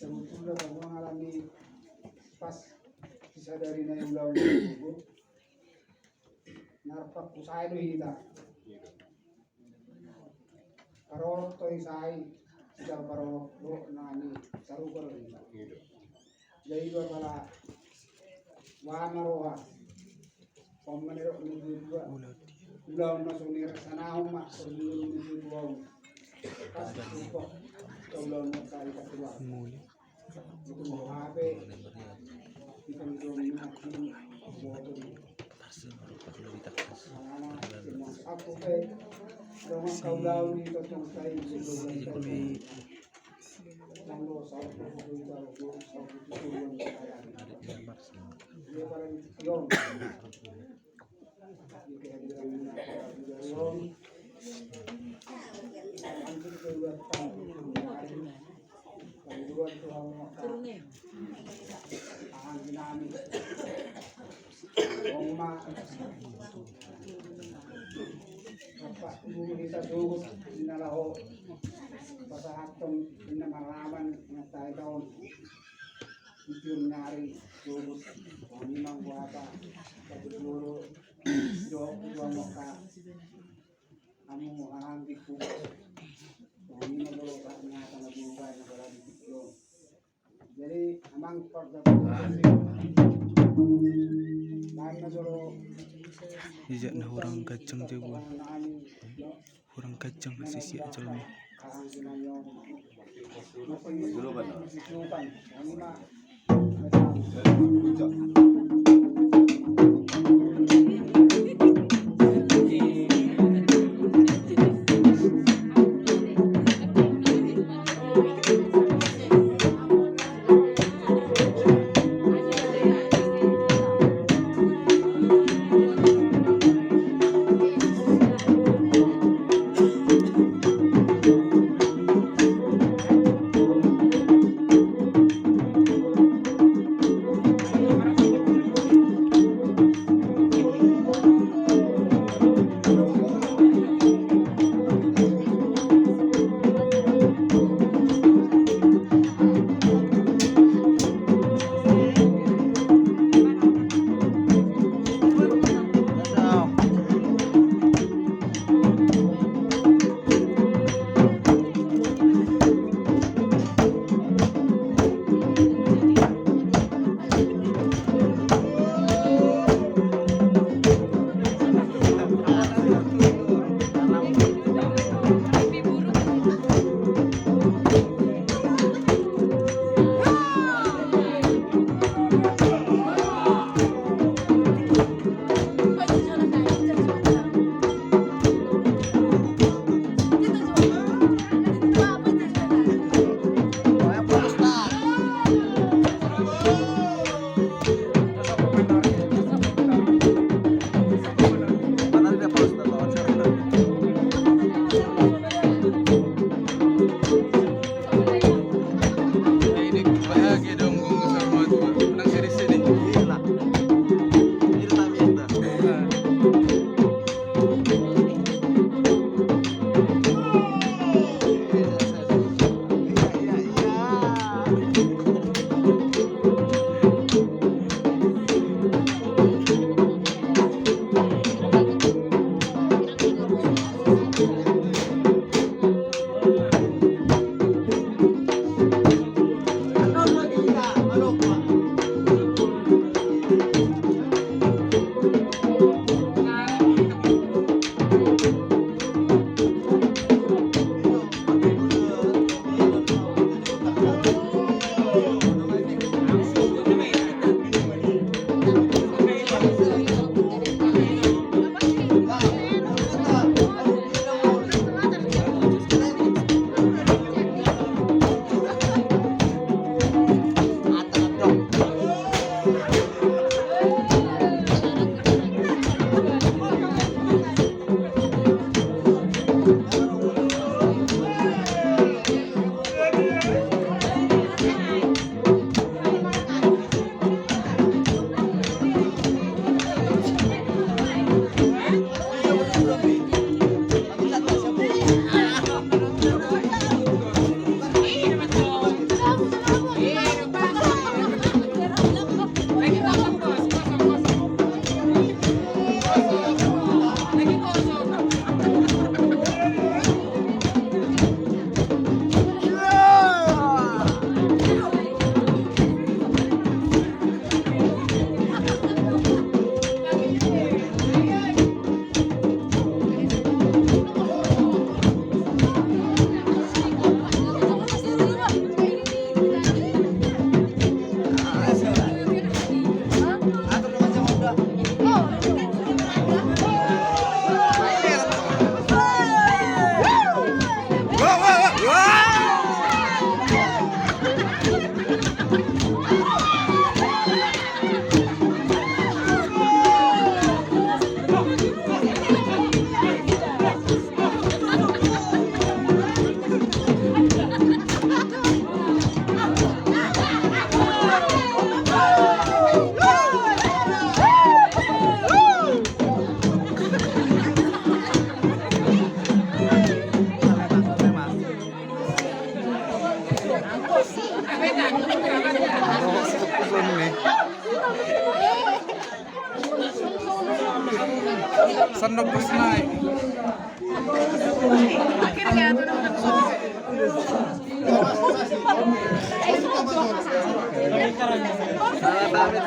sebetulnya kamu mengalami pas disadari na yung lawan ng tubo narpak usay do hita parolok to isay sidang parolok do nani sarupar hita jadi dua pala wana roha pemmenero nuju dua ulang masuk nira sana umat sebelum nuju dua pas upok ulang masuk kedua itu mau HP kita ngomongin motor aku kayak rumah kau lau ni tentang saya sebelum lalu satu kita satu tujuan dia pada yon anjing keluar kedua Tuhan tahan dinami oma bapak ibu kita dulu dinalaho pasahatong dinamalaman na tayo taon ityong nyari dulu kami mang buhata kapitulo dua moka kamu ahanggi po kami nagalo ka nga tanabungkay na parang yun jadi amang pagdating dahil na dulu Ijak na hurang kacang jago, hurang kacang sisi aja lo. Mana dia poster? Pusong nih. Sandok bus naik. Salah pamit,